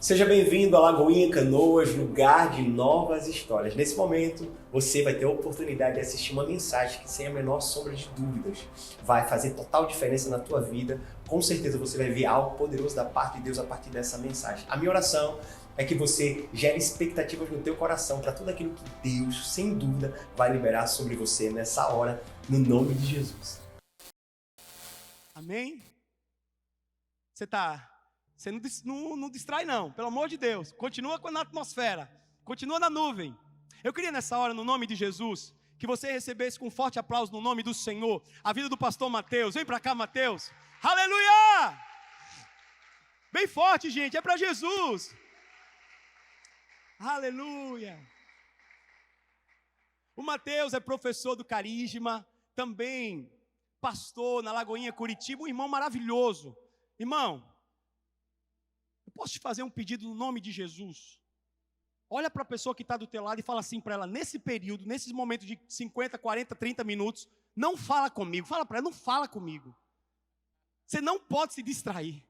Seja bem-vindo a Lagoinha Canoas, lugar de novas histórias. Nesse momento, você vai ter a oportunidade de assistir uma mensagem que, sem a menor sombra de dúvidas, vai fazer total diferença na tua vida. Com certeza você vai ver algo poderoso da parte de Deus a partir dessa mensagem. A minha oração é que você gere expectativas no teu coração para tudo aquilo que Deus, sem dúvida, vai liberar sobre você nessa hora, no nome de Jesus. Amém? Você não distrai não, pelo amor de Deus. Continua na atmosfera, continua na nuvem. Eu queria nessa hora, no nome de Jesus, que você recebesse com um forte aplauso no nome do Senhor a vida do pastor Mateus. Vem para cá, Mateus. Aleluia! Bem forte, gente, é para Jesus. Aleluia! O Mateus é professor do Carisma, também pastor na Lagoinha Curitiba, um irmão maravilhoso. Irmão, eu posso te fazer um pedido no nome de Jesus? Olha para a pessoa que está do teu lado e fala assim para ela, nesse período, nesses momentos de 50, 40, 30 minutos, não fala comigo. Fala para ela, não fala comigo. Você não pode se distrair.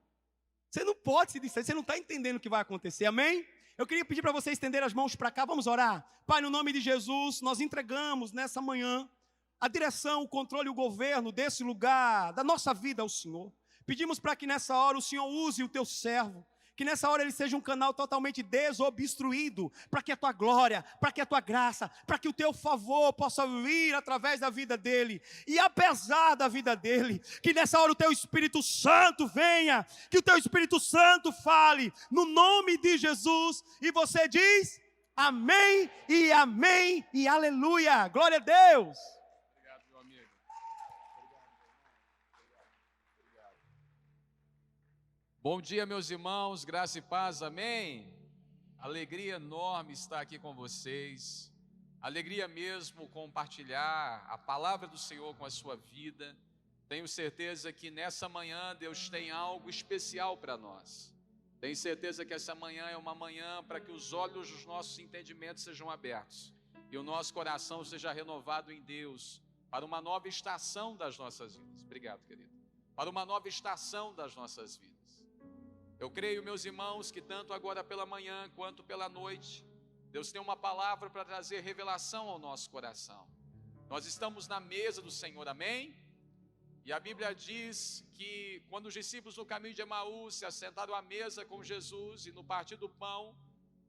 Você não pode se distrair, você não está entendendo o que vai acontecer, amém? Eu queria pedir para você estender as mãos para cá, vamos orar? Pai, no nome de Jesus, nós entregamos nessa manhã a direção, o controle e o governo desse lugar, da nossa vida ao Senhor. Pedimos para que nessa hora o Senhor use o teu servo, que nessa hora ele seja um canal totalmente desobstruído, para que a tua glória, para que a tua graça, para que o teu favor possa vir através da vida dele, e apesar da vida dele, que nessa hora o teu Espírito Santo venha, que o teu Espírito Santo fale, no nome de Jesus, e você diz, amém, e aleluia, glória a Deus. Bom dia, meus irmãos, graça e paz, amém? Alegria enorme estar aqui com vocês, alegria mesmo compartilhar a palavra do Senhor com a sua vida. Tenho certeza que nessa manhã Deus tem algo especial para nós. Tenho certeza que essa manhã é uma manhã para que os olhos dos nossos entendimentos sejam abertos e o nosso coração seja renovado em Deus para uma nova estação das nossas vidas. Obrigado, querido. Para uma nova estação das nossas vidas. Eu creio, meus irmãos, que tanto agora pela manhã quanto pela noite, Deus tem uma palavra para trazer revelação ao nosso coração. Nós estamos na mesa do Senhor, amém? E a Bíblia diz que quando os discípulos no caminho de Emaús se assentaram à mesa com Jesus e no partir do pão,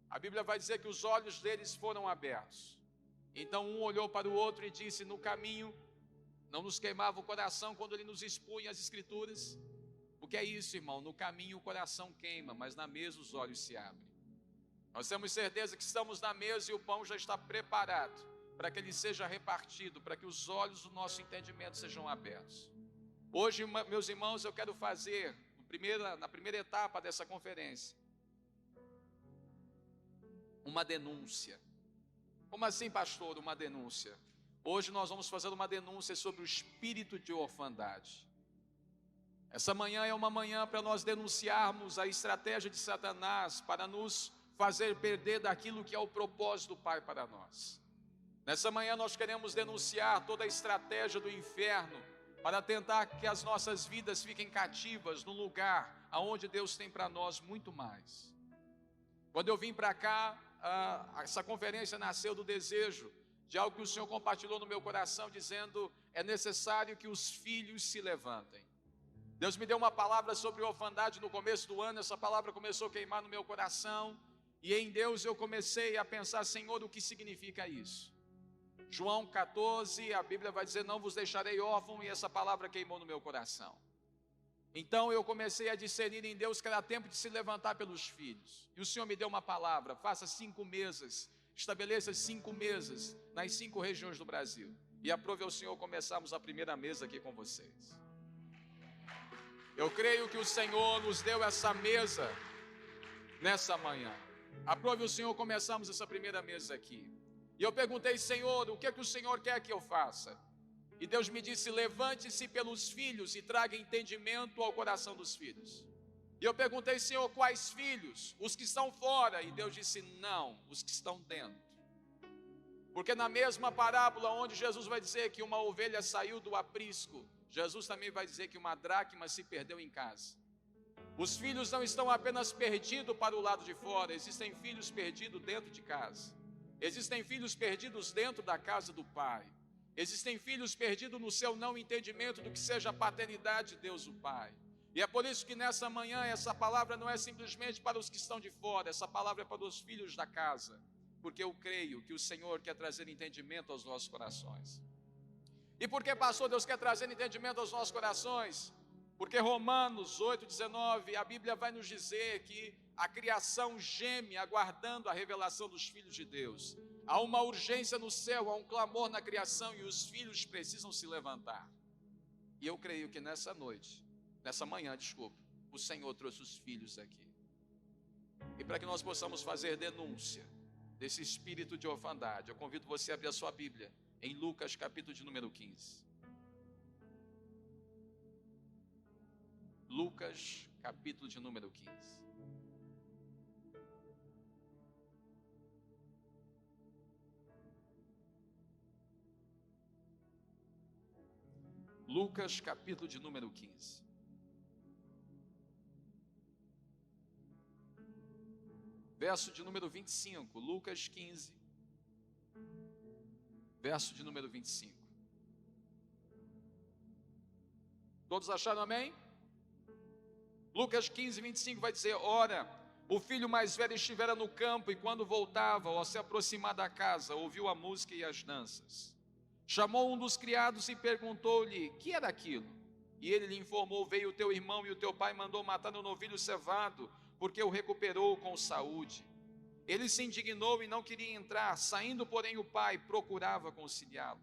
a Bíblia vai dizer que os olhos deles foram abertos. Então um olhou para o outro e disse, no caminho não nos queimava o coração quando ele nos expunha as Escrituras. Porque é isso, irmão, no caminho o coração queima, mas na mesa os olhos se abrem. Nós temos certeza que estamos na mesa e o pão já está preparado para que ele seja repartido, para que os olhos do nosso entendimento sejam abertos. Hoje, meus irmãos, eu quero fazer, na primeira etapa dessa conferência, uma denúncia. Como assim, pastor, uma denúncia? Hoje nós vamos fazer uma denúncia sobre o espírito de orfandade. Essa manhã é uma manhã para nós denunciarmos a estratégia de Satanás para nos fazer perder daquilo que é o propósito do Pai para nós. Nessa manhã nós queremos denunciar toda a estratégia do inferno para tentar que as nossas vidas fiquem cativas no lugar aonde Deus tem para nós muito mais. Quando eu vim para cá, essa conferência nasceu do desejo de algo que o Senhor compartilhou no meu coração, dizendo, é necessário que os filhos se levantem. Deus me deu uma palavra sobre orfandade no começo do ano, essa palavra começou a queimar no meu coração, e em Deus eu comecei a pensar, Senhor, o que significa isso? João 14, a Bíblia vai dizer, não vos deixarei órfão, e essa palavra queimou no meu coração. Então eu comecei a discernir em Deus que era tempo de se levantar pelos filhos, e o Senhor me deu uma palavra, faça 5 mesas, estabeleça 5 mesas nas 5 regiões do Brasil, e aprove ao Senhor começarmos a primeira mesa aqui com vocês. Eu creio que o Senhor nos deu essa mesa nessa manhã. Aprove o Senhor começarmos essa primeira mesa aqui. E eu perguntei, Senhor, o que é que o Senhor quer que eu faça? E Deus me disse, levante-se pelos filhos e traga entendimento ao coração dos filhos. E eu perguntei, Senhor, quais filhos? Os que estão fora. E Deus disse, não, os que estão dentro. Porque na mesma parábola onde Jesus vai dizer que uma ovelha saiu do aprisco, Jesus também vai dizer que uma dracma se perdeu em casa. Os filhos não estão apenas perdidos para o lado de fora, existem filhos perdidos dentro de casa. Existem filhos perdidos dentro da casa do Pai. Existem filhos perdidos no seu não entendimento do que seja a paternidade de Deus o Pai. E é por isso que nessa manhã essa palavra não é simplesmente para os que estão de fora, essa palavra é para os filhos da casa. Porque eu creio que o Senhor quer trazer entendimento aos nossos corações. E por que, pastor, Deus quer trazer entendimento aos nossos corações? Porque Romanos 8,19, a Bíblia vai nos dizer que a criação geme aguardando a revelação dos filhos de Deus. Há uma urgência no céu, há um clamor na criação e os filhos precisam se levantar. E eu creio que nessa manhã, o Senhor trouxe os filhos aqui. E para que nós possamos fazer denúncia desse espírito de orfandade, eu convido você a abrir a sua Bíblia em Lucas capítulo de número 15. Lucas capítulo de número 15. Lucas capítulo de número 15. Verso de número 25, Lucas 15, verso de número 25. Todos acharam amém? Lucas 15, 25 vai dizer: ora, o filho mais velho estivera no campo e quando voltava, ao se aproximar da casa, ouviu a música e as danças. Chamou um dos criados e perguntou-lhe: que era aquilo? E ele lhe informou: veio o teu irmão e o teu pai mandou matar um novilho cevado, porque o recuperou com saúde. Ele se indignou e não queria entrar, saindo, porém, o pai procurava conciliá-lo.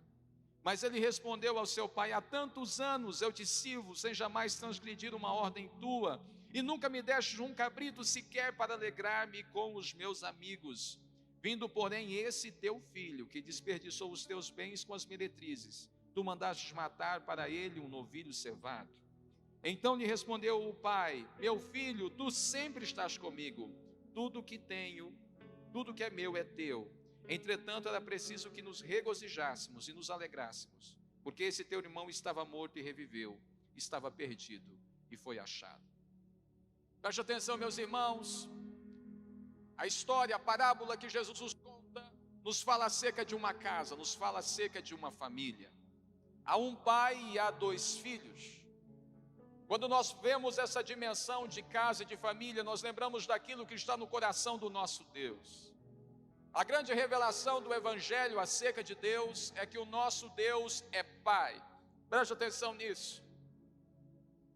Mas ele respondeu ao seu pai: há tantos anos eu te sirvo, sem jamais transgredir uma ordem tua, e nunca me deste um cabrito sequer para alegrar-me com os meus amigos. Vindo, porém, esse teu filho, que desperdiçou os teus bens com as meretrizes, tu mandaste matar para ele um novilho cevado. Então lhe respondeu o pai: meu filho, tu sempre estás comigo, tudo que tenho, tudo que é meu é teu. Entretanto, era preciso que nos regozijássemos e nos alegrássemos, porque esse teu irmão estava morto e reviveu, estava perdido e foi achado. Preste atenção, meus irmãos, a história, a parábola que Jesus nos conta, nos fala acerca de uma casa, nos fala acerca de uma família. Há um pai e há dois filhos. Quando nós vemos essa dimensão de casa e de família, nós lembramos daquilo que está no coração do nosso Deus. A grande revelação do Evangelho acerca de Deus é que o nosso Deus é Pai. Preste atenção nisso.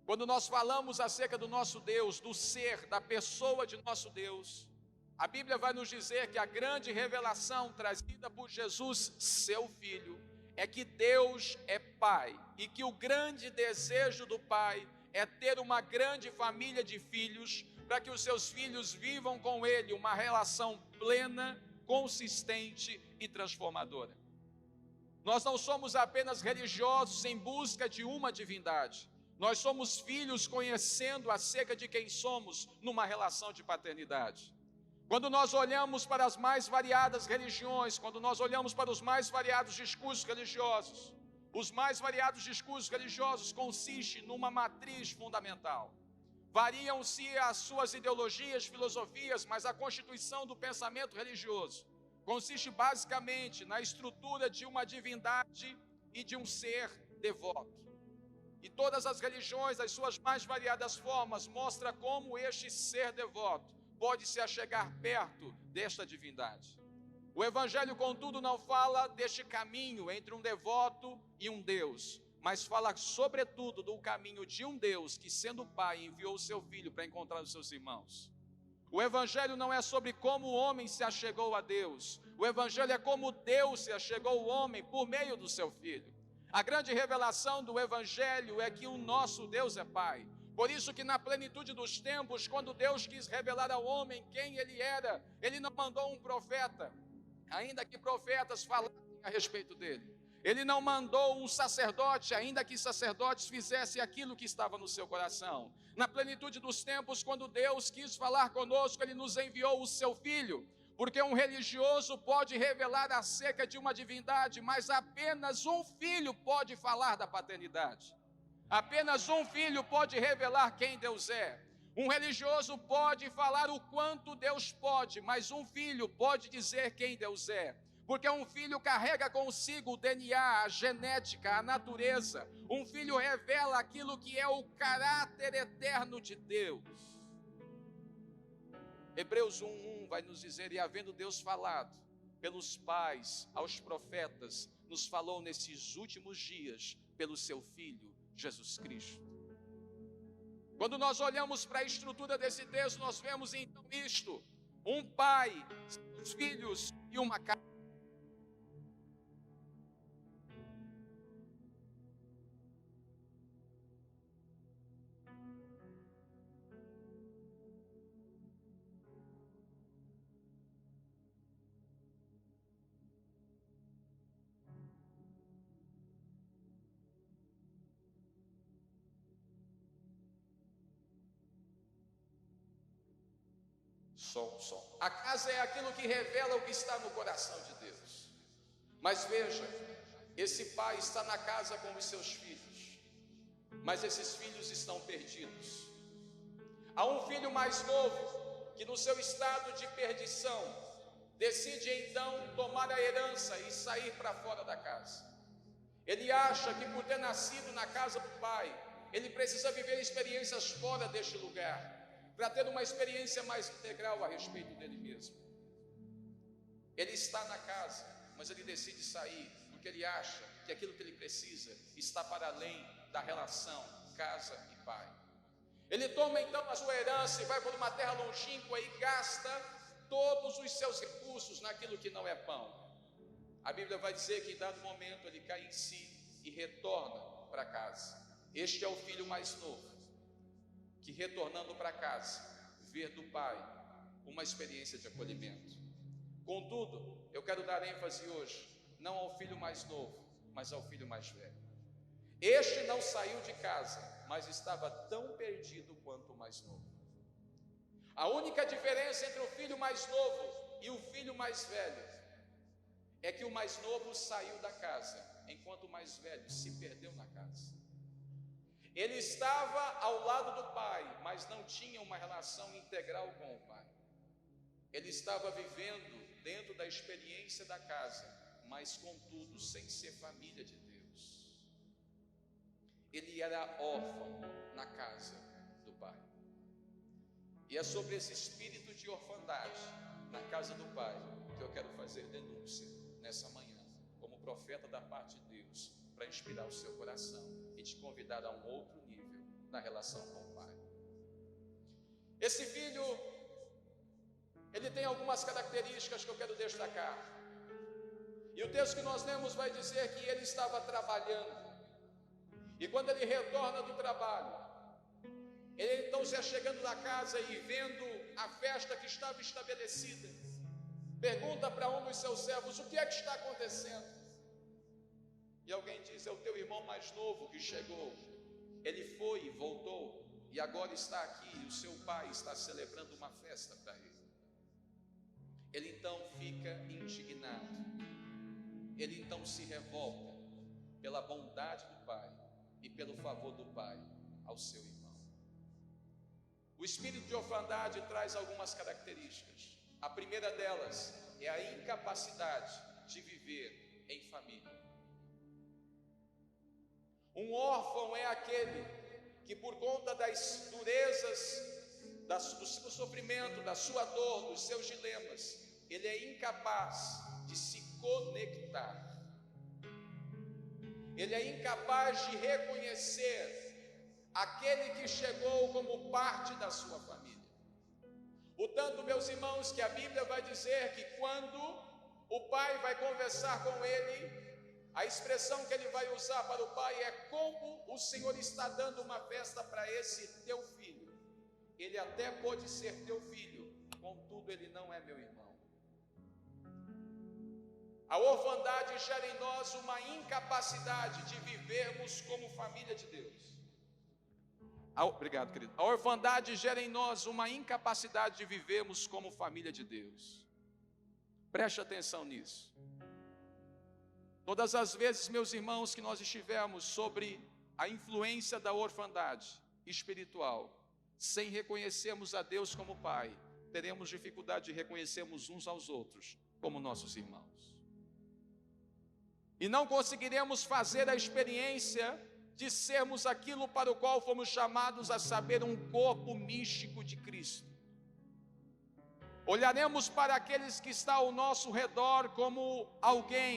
Quando nós falamos acerca do nosso Deus, do ser, da pessoa de nosso Deus, a Bíblia vai nos dizer que a grande revelação trazida por Jesus, seu Filho, é que Deus é Pai e que o grande desejo do Pai é ter uma grande família de filhos para que os seus filhos vivam com Ele uma relação plena, consistente e transformadora. Nós não somos apenas religiosos em busca de uma divindade. Nós somos filhos conhecendo acerca de quem somos numa relação de paternidade. Quando nós olhamos para as mais variadas religiões, quando nós olhamos para os mais variados discursos religiosos, os mais variados discursos religiosos consistem numa matriz fundamental. Variam-se as suas ideologias, filosofias, mas a constituição do pensamento religioso consiste basicamente na estrutura de uma divindade e de um ser devoto. E todas as religiões, as suas mais variadas formas, mostram como este ser devoto pode se achegar perto desta divindade. O Evangelho, contudo, não fala deste caminho entre um devoto e um Deus, mas fala sobretudo do caminho de um Deus que, sendo Pai, enviou o seu Filho para encontrar os seus irmãos. O Evangelho não é sobre como o homem se achegou a Deus. O Evangelho é como Deus se achegou ao homem por meio do seu Filho. A grande revelação do Evangelho é que o nosso Deus é Pai. Por isso que na plenitude dos tempos, quando Deus quis revelar ao homem quem Ele era, Ele não mandou um profeta, ainda que profetas falassem a respeito dele. Ele não mandou um sacerdote, ainda que sacerdotes fizessem aquilo que estava no seu coração. Na plenitude dos tempos, quando Deus quis falar conosco, Ele nos enviou o seu Filho. Porque um religioso pode revelar acerca de uma divindade, mas apenas um filho pode falar da paternidade. Apenas um filho pode revelar quem Deus é. Um religioso pode falar o quanto Deus pode, mas um filho pode dizer quem Deus é. Porque um filho carrega consigo o DNA, a genética, a natureza. Um filho revela aquilo que é o caráter eterno de Deus. Hebreus 1:1 vai nos dizer: e havendo Deus falado pelos pais aos profetas, nos falou nesses últimos dias pelo seu Filho, Jesus Cristo. Quando nós olhamos para a estrutura desse texto, nós vemos então isto: um pai, seus filhos e uma casa. Som. A casa é aquilo que revela o que está no coração de Deus. Mas veja, esse pai está na casa com os seus filhos, mas esses filhos estão perdidos. Há um filho mais novo que, no seu estado de perdição, decide então tomar a herança e sair para fora da casa. Ele acha que, por ter nascido na casa do pai, ele precisa viver experiências fora deste lugar, para ter uma experiência mais integral a respeito dele mesmo. Ele está na casa, mas ele decide sair, porque ele acha que aquilo que ele precisa está para além da relação casa e pai. Ele toma então a sua herança e vai para uma terra longínqua e gasta todos os seus recursos naquilo que não é pão. A Bíblia vai dizer que em dado momento ele cai em si e retorna para casa. Este é o filho mais novo, que retornando para casa, vê do pai uma experiência de acolhimento. Contudo, eu quero dar ênfase hoje, não ao filho mais novo, mas ao filho mais velho. Este não saiu de casa, mas estava tão perdido quanto o mais novo. A única diferença entre o filho mais novo e o filho mais velho é que o mais novo saiu da casa, enquanto o mais velho se perdeu na casa. Ele estava ao lado do pai, mas não tinha uma relação integral com o pai. Ele estava vivendo dentro da experiência da casa, mas contudo sem ser família de Deus. Ele era órfão na casa do pai. E é sobre esse espírito de orfandade na casa do pai que eu quero fazer denúncia nessa manhã, como profeta da parte de Deus, para inspirar o seu coração e te convidar a um outro nível na relação com o pai. Esse filho, ele tem algumas características que eu quero destacar. E o texto que nós lemos vai dizer que ele estava trabalhando. E quando ele retorna do trabalho, ele então se chegando na casa e vendo a festa que estava estabelecida, pergunta para um dos seus servos: o que é que está acontecendo? E alguém diz: é o teu irmão mais novo que chegou. Ele foi e voltou, e agora está aqui, e o seu pai está celebrando uma festa para ele. Ele então fica indignado. Ele então se revolta pela bondade do pai e pelo favor do pai ao seu irmão. O espírito de orfandade traz algumas características. A primeira delas é a incapacidade de viver em família. Um órfão é aquele que, por conta das durezas, do seu sofrimento, da sua dor, dos seus dilemas, ele é incapaz de se conectar. Ele é incapaz de reconhecer aquele que chegou como parte da sua família. Portanto, meus irmãos, que a Bíblia vai dizer que quando o pai vai conversar com ele, a expressão que ele vai usar para o pai é: como o Senhor está dando uma festa para esse teu filho. Ele até pode ser teu filho, contudo ele não é meu irmão. A orfandade gera em nós uma incapacidade de vivermos como família de Deus. Obrigado, querido. A orfandade gera em nós uma incapacidade de vivermos como família de Deus. Preste atenção nisso. Todas as vezes, meus irmãos, que nós estivermos sobre a influência da orfandade espiritual, sem reconhecermos a Deus como Pai, teremos dificuldade de reconhecermos uns aos outros como nossos irmãos. E não conseguiremos fazer a experiência de sermos aquilo para o qual fomos chamados, a saber, um corpo místico de Cristo. Olharemos para aqueles que estão ao nosso redor como alguém,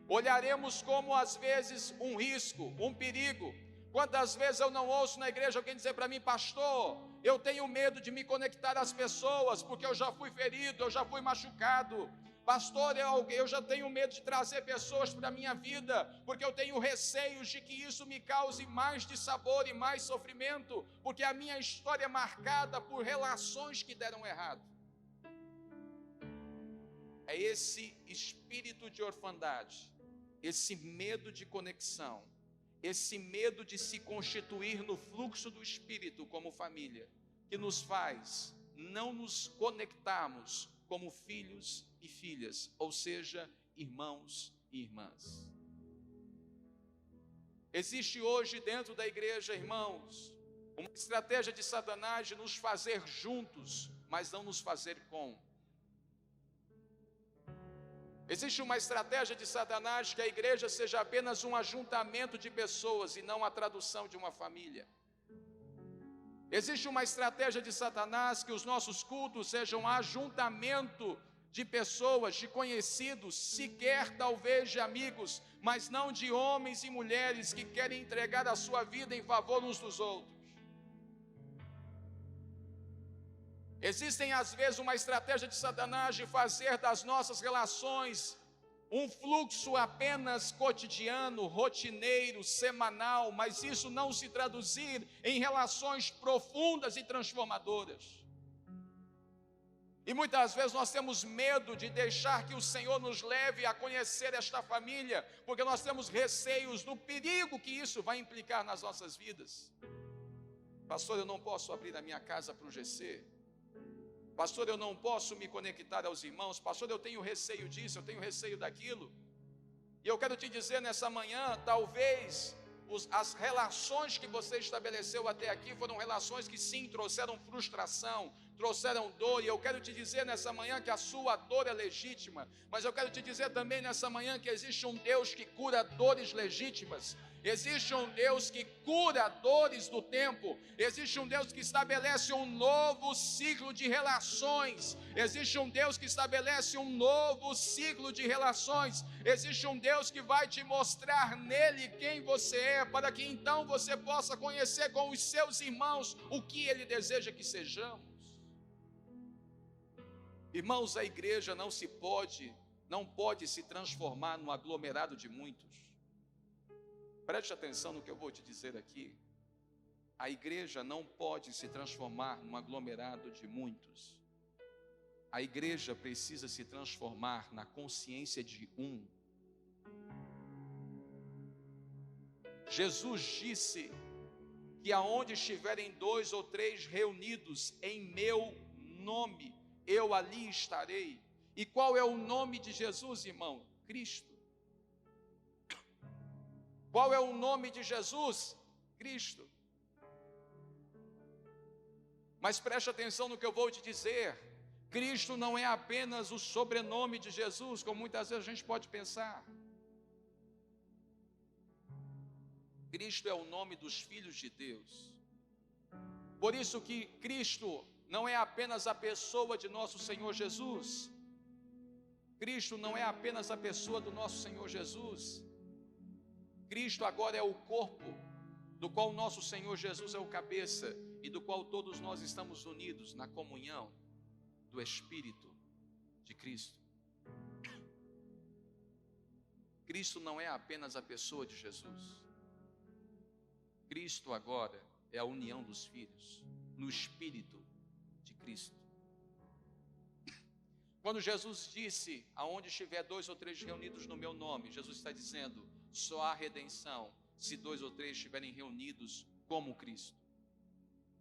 olharemos como às vezes um risco, um perigo. Quantas vezes eu não ouço na igreja alguém dizer para mim: pastor, eu tenho medo de me conectar às pessoas, porque eu já fui ferido, eu já fui machucado. Pastor, eu já tenho medo de trazer pessoas para a minha vida, porque eu tenho receios de que isso me cause mais dissabor e mais sofrimento, porque a minha história é marcada por relações que deram errado. É esse espírito de orfandade, esse medo de conexão, esse medo de se constituir no fluxo do Espírito como família, que nos faz não nos conectarmos como filhos e filhas, ou seja, irmãos e irmãs. Existe hoje dentro da igreja, irmãos, uma estratégia de Satanás de nos fazer juntos, mas não nos fazer com. Existe uma estratégia de Satanás que a igreja seja apenas um ajuntamento de pessoas e não a tradução de uma família. Existe uma estratégia de Satanás que os nossos cultos sejam ajuntamento de pessoas, de conhecidos, sequer talvez de amigos, mas não de homens e mulheres que querem entregar a sua vida em favor uns dos outros. Existem às vezes uma estratégia de Satanás de fazer das nossas relações um fluxo apenas cotidiano, rotineiro, semanal, mas isso não se traduzir em relações profundas e transformadoras. E muitas vezes nós temos medo de deixar que o Senhor nos leve a conhecer esta família, porque nós temos receios do perigo que isso vai implicar nas nossas vidas. Pastor, eu não posso abrir a minha casa para o GC. Pastor, eu não posso me conectar aos irmãos. Pastor, eu tenho receio disso, eu tenho receio daquilo. E eu quero te dizer nessa manhã, talvez as relações que você estabeleceu até aqui foram relações que sim, trouxeram frustração, trouxeram dor. E eu quero te dizer nessa manhã que a sua dor é legítima. Mas eu quero te dizer também nessa manhã que existe um Deus que cura dores legítimas. Existe um Deus que cura dores do tempo. Existe um Deus que estabelece um novo ciclo de relações. Existe um Deus que estabelece um novo ciclo de relações. Existe um Deus que vai te mostrar nele quem você é, para que então você possa conhecer com os seus irmãos o que ele deseja que sejamos. Irmãos, a igreja não pode se transformar num aglomerado de muitos. Preste atenção no que eu vou te dizer aqui. A igreja não pode se transformar num aglomerado de muitos. A igreja precisa se transformar na consciência de um. Jesus disse que aonde estiverem 2 ou 3 reunidos em meu nome, eu ali estarei. E qual é o nome de Jesus, irmão? Cristo. Qual é o nome de Jesus? Cristo. Mas preste atenção no que eu vou te dizer. Cristo não é apenas o sobrenome de Jesus, como muitas vezes a gente pode pensar. Cristo é o nome dos filhos de Deus. Por isso que Cristo não é apenas a pessoa de nosso Senhor Jesus. Cristo não é apenas a pessoa do nosso Senhor Jesus. Cristo agora é o corpo, do qual nosso Senhor Jesus é o cabeça, e do qual todos nós estamos unidos na comunhão do Espírito de Cristo. Cristo não é apenas a pessoa de Jesus. Cristo agora é a união dos filhos, no Espírito de Cristo. Quando Jesus disse, aonde estiver 2 ou 3 reunidos no meu nome, Jesus está dizendo, só há redenção se 2 ou 3 estiverem reunidos como Cristo,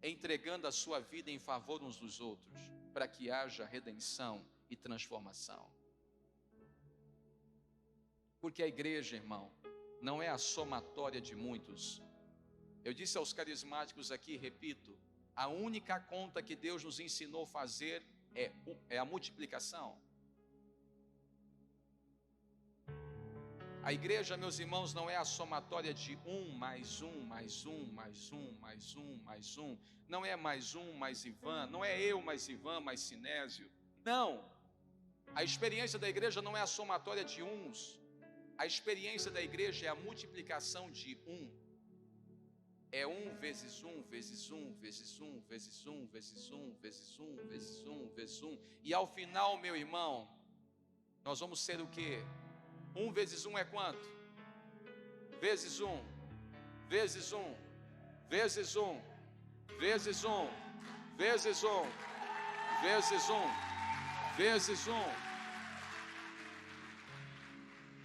entregando a sua vida em favor uns dos outros, para que haja redenção e transformação. Porque a igreja, irmão, não é a somatória de muitos. Eu disse aos carismáticos aqui, repito, a única conta que Deus nos ensinou a fazer é a multiplicação. A igreja, meus irmãos, não é a somatória de um, mais um, mais um, mais um, mais um, mais um. Não é mais um, mais Ivan. Não é eu, mais Ivan, mais Sinésio. Não. A experiência da igreja não é a somatória de uns. A experiência da igreja é a multiplicação de um. É um vezes um, vezes um, vezes um, vezes um, vezes um, vezes um, vezes um, vezes um. E ao final, meu irmão, nós vamos ser o quê? 1 vezes 1 é quanto? Vezes 1, vezes 1, vezes 1, vezes 1, vezes 1, vezes 1, vezes 1.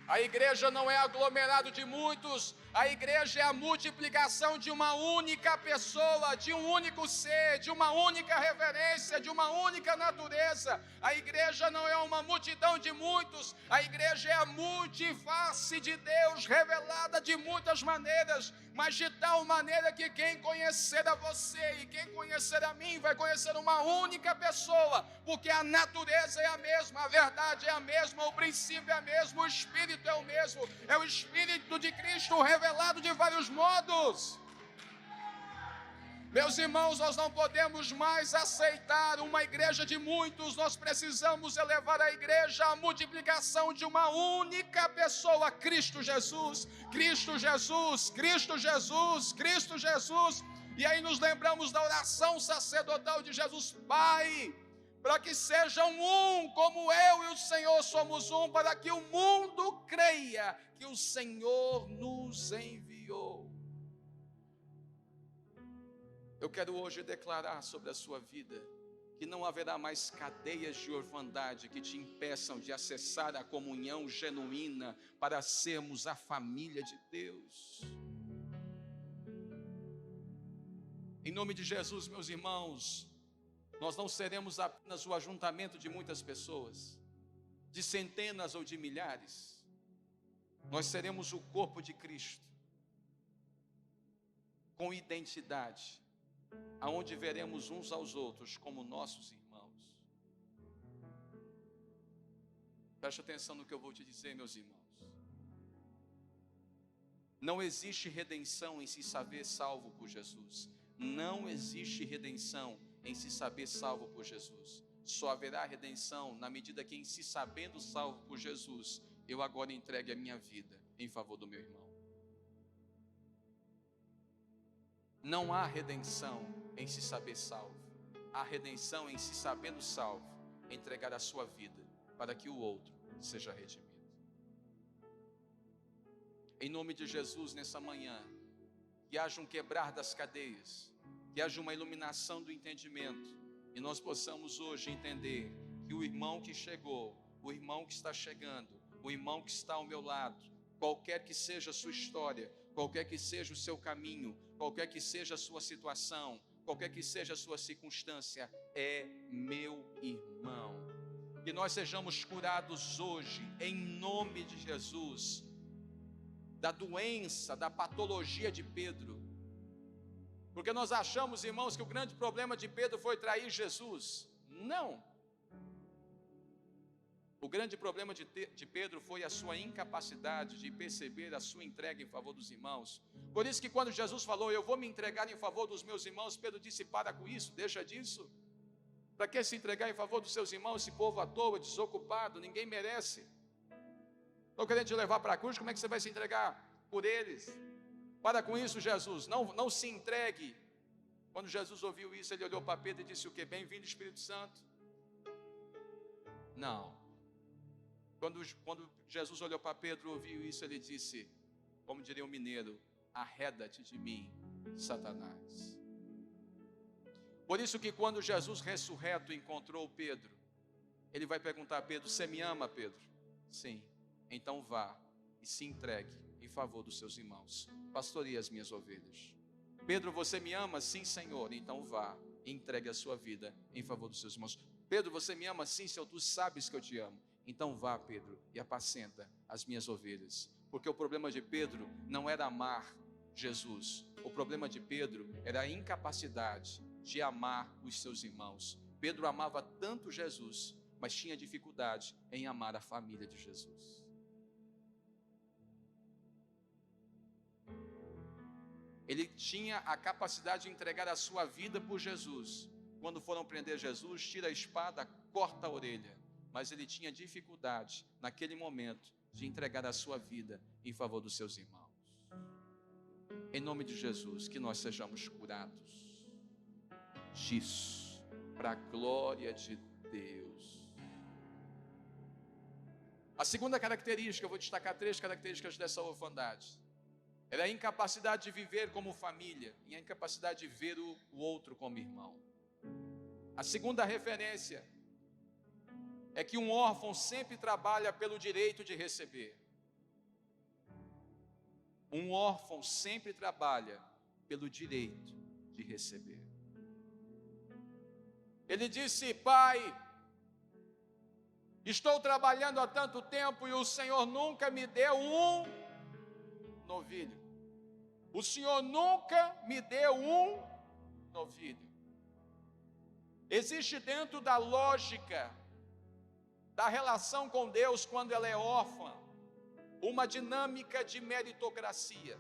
A igreja não é aglomerado de muitos, a igreja é a multiplicação de uma única pessoa, de um único ser, de uma única referência, de uma única natureza. A igreja não é uma multidão de muitos, a igreja é a multiface de Deus, revelada de muitas maneiras, mas de tal maneira que quem conhecer a você e quem conhecer a mim vai conhecer uma única pessoa, porque a natureza é a mesma, a verdade é a mesma, o princípio é o mesmo, o Espírito é o mesmo, é o Espírito de Cristo revelado de vários modos. Meus irmãos, nós não podemos mais aceitar uma igreja de muitos, nós precisamos elevar a igreja à multiplicação de uma única pessoa, Cristo Jesus, Cristo Jesus, Cristo Jesus, Cristo Jesus. E aí nos lembramos da oração sacerdotal de Jesus: Pai, para que sejam um, como eu e o Senhor somos um, para que o mundo creia que o Senhor nos enviou. Eu quero hoje declarar sobre a sua vida que não haverá mais cadeias de orfandade que te impeçam de acessar a comunhão genuína para sermos a família de Deus. Em nome de Jesus, meus irmãos, nós não seremos apenas o ajuntamento de muitas pessoas, de centenas ou de milhares. Nós seremos o corpo de Cristo, com identidade, aonde veremos uns aos outros como nossos irmãos. Preste atenção no que eu vou te dizer, meus irmãos. Não existe redenção em se saber salvo por Jesus. Não existe redenção em se saber salvo por Jesus. Só haverá redenção na medida que, em se sabendo salvo por Jesus, eu agora entregue a minha vida em favor do meu irmão. Não há redenção em se saber salvo. Há redenção em se sabendo salvo, entregar a sua vida para que o outro seja redimido. Em nome de Jesus, nessa manhã, que haja um quebrar das cadeias, que haja uma iluminação do entendimento, e nós possamos hoje entender que o irmão que chegou, o irmão que está chegando, o irmão que está ao meu lado, qualquer que seja a sua história, qualquer que seja o seu caminho, qualquer que seja a sua situação, qualquer que seja a sua circunstância, é meu irmão. Que nós sejamos curados hoje, em nome de Jesus, da doença, da patologia de Pedro. Porque nós achamos, irmãos, que o grande problema de Pedro foi trair Jesus. Não. O grande problema de Pedro foi a sua incapacidade de perceber a sua entrega em favor dos irmãos. Por isso que quando Jesus falou, eu vou me entregar em favor dos meus irmãos, Pedro disse, para com isso, deixa disso. Para que se entregar em favor dos seus irmãos, esse povo à toa, desocupado, ninguém merece. Estou querendo te levar para a cruz, como é que você vai se entregar por eles? Para com isso, Jesus, não se entregue. Quando Jesus ouviu isso, ele olhou para Pedro e disse o quê? Bem-vindo, Espírito Santo. Não. Quando Jesus olhou para Pedro e ouviu isso, ele disse, como diria o mineiro, arreda-te de mim, Satanás. Por isso que quando Jesus ressurreto encontrou Pedro, ele vai perguntar a Pedro, você me ama, Pedro? Sim. Então vá e se entregue em favor dos seus irmãos. Pastoreie as minhas ovelhas. Pedro, você me ama? Sim, Senhor. Então vá e entregue a sua vida em favor dos seus irmãos. Pedro, você me ama? Sim, Senhor, tu sabes que eu te amo. Então vá, Pedro, e apacenta as minhas ovelhas. Porque o problema de Pedro não era amar Jesus. O problema de Pedro era a incapacidade de amar os seus irmãos. Pedro amava tanto Jesus, mas tinha dificuldade em amar a família de Jesus. Ele tinha a capacidade de entregar a sua vida por Jesus. Quando foram prender Jesus, tira a espada, corta a orelha. Mas ele tinha dificuldade, naquele momento, de entregar a sua vida em favor dos seus irmãos. Em nome de Jesus, que nós sejamos curados disso, para a glória de Deus. A segunda característica, eu vou destacar 3 características dessa orfandade. Ela é a incapacidade de viver como família e a incapacidade de ver o outro como irmão. A segunda referência é que um órfão sempre trabalha pelo direito de receber. Um órfão sempre trabalha pelo direito de receber. Ele disse: pai, estou trabalhando há tanto tempo e o Senhor nunca me deu um novilho. O Senhor nunca me deu um novilho. Existe dentro da lógica da relação com Deus, quando ela é órfã, uma dinâmica de meritocracia.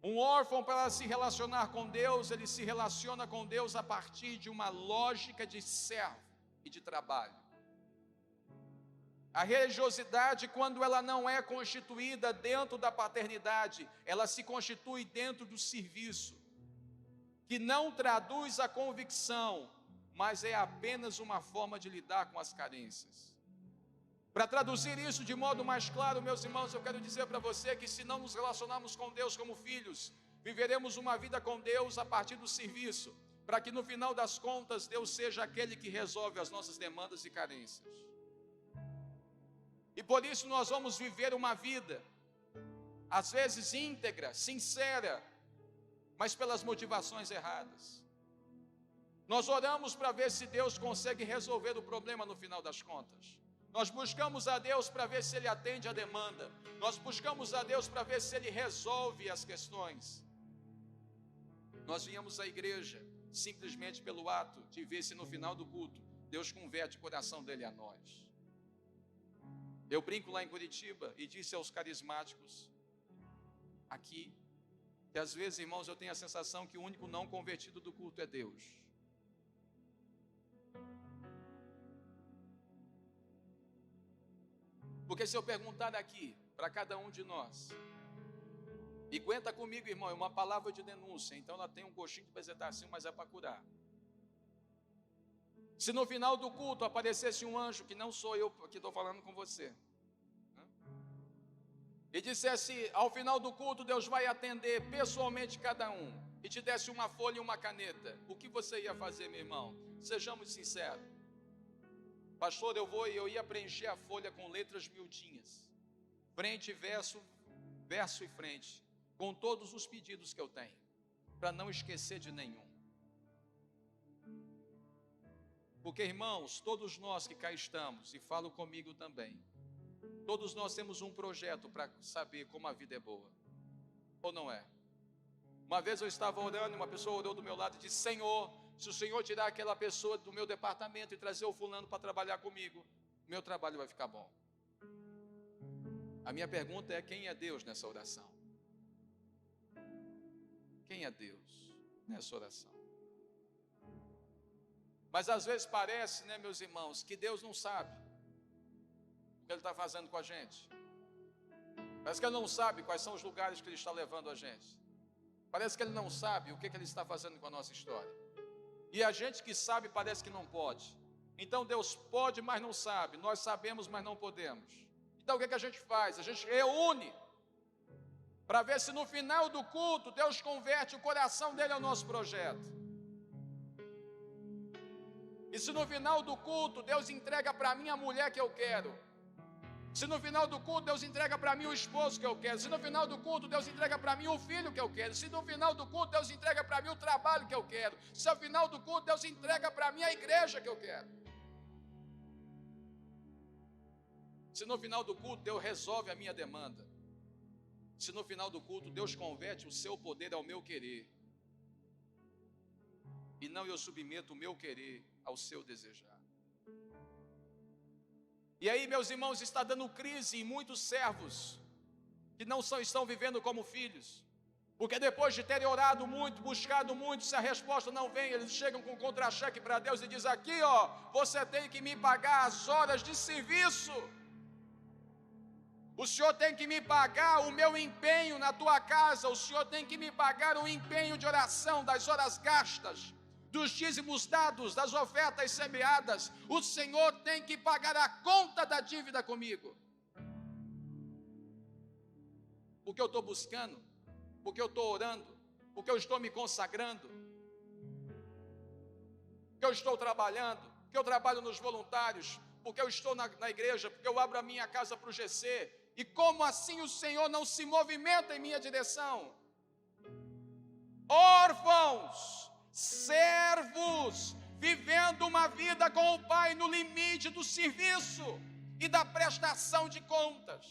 Um órfão, para se relacionar com Deus, ele se relaciona com Deus a partir de uma lógica de servo e de trabalho. A religiosidade, quando ela não é constituída dentro da paternidade, ela se constitui dentro do serviço, que não traduz a convicção, mas é apenas uma forma de lidar com as carências. Para traduzir isso de modo mais claro, meus irmãos, eu quero dizer para você que se não nos relacionarmos com Deus como filhos, viveremos uma vida com Deus a partir do serviço, para que no final das contas Deus seja aquele que resolve as nossas demandas e carências. E por isso nós vamos viver uma vida, às vezes íntegra, sincera, mas pelas motivações erradas. Nós oramos para ver se Deus consegue resolver o problema no final das contas. Nós buscamos a Deus para ver se Ele atende a demanda. Nós buscamos a Deus para ver se Ele resolve as questões. Nós viemos à igreja simplesmente pelo ato de ver se no final do culto Deus converte o coração dele a nós. Eu brinco lá em Curitiba e disse aos carismáticos aqui, que às vezes, irmãos, eu tenho a sensação que o único não convertido do culto é Deus. Porque se eu perguntar aqui para cada um de nós, e aguenta comigo, irmão, é uma palavra de denúncia, então ela tem um gostinho de apresentação, mas é para curar. Se no final do culto aparecesse um anjo, que não sou eu que estou falando com você, e dissesse, ao final do culto Deus vai atender pessoalmente cada um, e te desse uma folha e uma caneta, o que você ia fazer, meu irmão? Sejamos sinceros. Pastor, eu ia preencher a folha com letras miudinhas, frente e verso, verso e frente, com todos os pedidos que eu tenho, para não esquecer de nenhum. Porque, irmãos, todos nós que cá estamos, e falo comigo também, todos nós temos um projeto para saber como a vida é boa, ou não é? Uma vez eu estava orando, uma pessoa orou do meu lado e disse, Senhor, se o Senhor tirar aquela pessoa do meu departamento e trazer o fulano para trabalhar comigo, meu trabalho vai ficar bom. A minha pergunta é, quem é Deus nessa oração? Quem é Deus nessa oração? Mas às vezes parece, né, meus irmãos, que Deus não sabe o que Ele está fazendo com a gente. Parece que Ele não sabe quais são os lugares que Ele está levando a gente. Parece que Ele não sabe o que Ele está fazendo com a nossa história. E a gente que sabe parece que não pode. Então Deus pode, mas não sabe. Nós sabemos, mas não podemos. Então o que a gente faz? A gente reúne para ver se no final do culto Deus converte o coração dele ao nosso projeto. E se no final do culto Deus entrega para mim a mulher que eu quero. Se no final do culto Deus entrega para mim o esposo que eu quero. Se no final do culto Deus entrega para mim o filho que eu quero. Se no final do culto Deus entrega para mim o trabalho que eu quero. Se no final do culto Deus entrega para mim a igreja que eu quero. Se no final do culto Deus resolve a minha demanda. Se no final do culto Deus converte o seu poder ao meu querer. e não eu submeto o meu querer ao seu desejar. E aí, meus irmãos, está dando crise em muitos servos que não estão vivendo como filhos, porque depois de terem orado muito, buscado muito, se a resposta não vem, eles chegam com contra-cheque para Deus e dizem: aqui ó, você tem que me pagar as horas de serviço, o Senhor tem que me pagar o meu empenho na tua casa, o Senhor tem que me pagar o empenho de oração, das horas gastas, dos dízimos dados, das ofertas semeadas. O Senhor tem que pagar a conta da dívida comigo, porque eu estou buscando, porque eu estou orando, porque eu estou me consagrando, porque eu estou trabalhando, porque eu trabalho nos voluntários, porque eu estou na igreja, porque eu abro a minha casa para o GC. E como assim o Senhor não se movimenta em minha direção? Órfãos, servos, vivendo uma vida com o Pai no limite do serviço e da prestação de contas.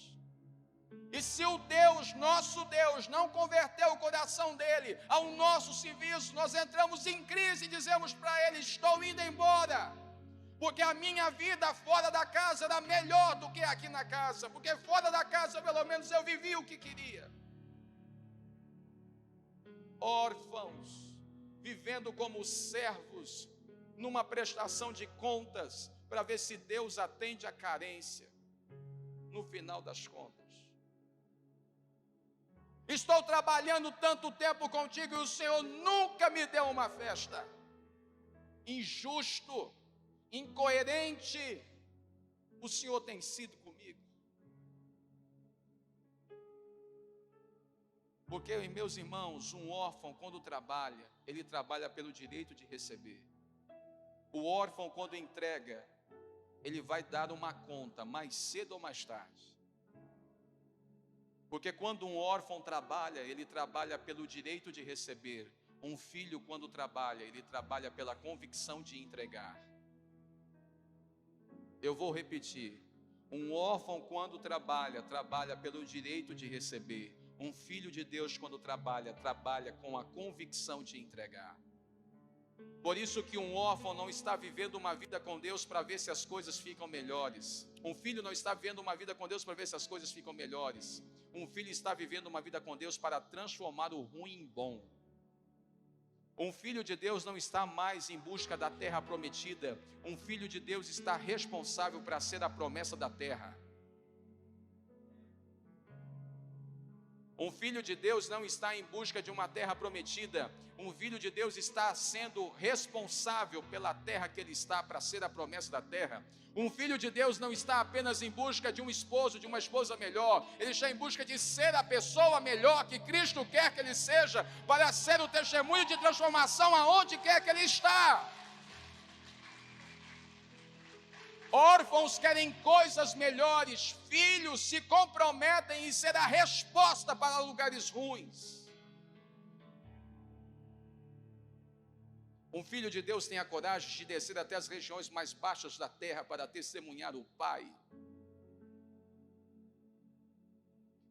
E se o Deus, nosso Deus, não converteu o coração dele ao nosso serviço, nós entramos em crise e dizemos para ele: estou indo embora, porque a minha vida fora da casa era melhor do que aqui na casa, porque fora da casa pelo menos eu vivia o que queria. Órfãos, vivendo como servos, numa prestação de contas, para ver se Deus atende a carência, no final das contas. Estou trabalhando tanto tempo contigo e o Senhor nunca me deu uma festa. Injusto, incoerente, o Senhor tem sido comigo. Porque, meus irmãos, um órfão quando trabalha, ele trabalha pelo direito de receber. O órfão quando entrega, ele vai dar uma conta, mais cedo ou mais tarde. Porque quando um órfão trabalha, ele trabalha pelo direito de receber. Um filho quando trabalha, ele trabalha pela convicção de entregar. Eu vou repetir. Um órfão quando trabalha, trabalha pelo direito de receber. Um filho de Deus quando trabalha, trabalha com a convicção de entregar. Por isso que um órfão não está vivendo uma vida com Deus para ver se as coisas ficam melhores. Um filho não está vivendo uma vida com Deus para ver se as coisas ficam melhores. Um filho está vivendo uma vida com Deus para transformar o ruim em bom. Um filho de Deus não está mais em busca da terra prometida. Um filho de Deus está responsável para ser a promessa da terra. Um filho de Deus não está em busca de uma terra prometida. Um filho de Deus está sendo responsável pela terra que ele está para ser a promessa da terra. Um filho de Deus não está apenas em busca de um esposo, de uma esposa melhor. Ele está em busca de ser a pessoa melhor que Cristo quer que ele seja, para ser o testemunho de transformação aonde quer que ele está. Órfãos querem coisas melhores, filhos se comprometem em ser a resposta para lugares ruins. Um filho de Deus tem a coragem de descer até as regiões mais baixas da terra para testemunhar o Pai.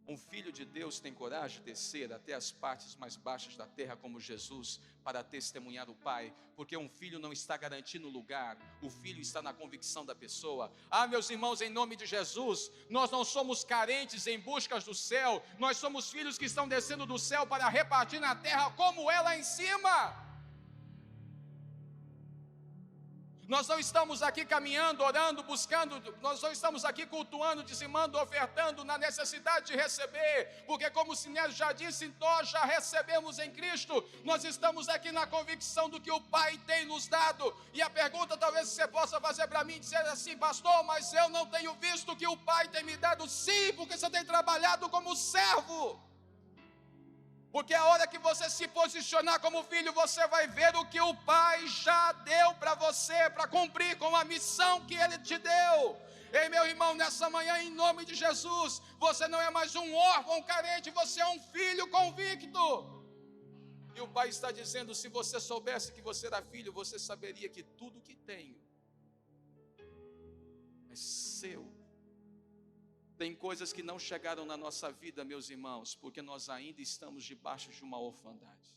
Um filho de Deus tem coragem de descer até as partes mais baixas da terra como Jesus para testemunhar o Pai, porque um filho não está garantindo lugar, o filho está na convicção da pessoa. Ah, meus irmãos, em nome de Jesus, nós não somos carentes em buscas do céu, nós somos filhos que estão descendo do céu para repartir na terra como é lá em cima. Nós não estamos aqui caminhando, orando, buscando, nós não estamos aqui cultuando, dizimando, ofertando na necessidade de receber, porque como o Sinésio já disse, nós já recebemos em Cristo, nós estamos aqui na convicção do que o Pai tem nos dado. E a pergunta talvez você possa fazer para mim, dizer assim: pastor, mas eu não tenho visto o que o Pai tem me dado. Sim, porque você tem trabalhado como servo. Porque a hora que você se posicionar como filho, você vai ver o que o Pai já deu para você, para cumprir com a missão que Ele te deu. Ei, meu irmão, nessa manhã, em nome de Jesus, você não é mais um órfão carente, você é um filho convicto. E o Pai está dizendo: se você soubesse que você era filho, você saberia que tudo que tenho é seu. Tem coisas que não chegaram na nossa vida, meus irmãos, porque nós ainda estamos debaixo de uma orfandade.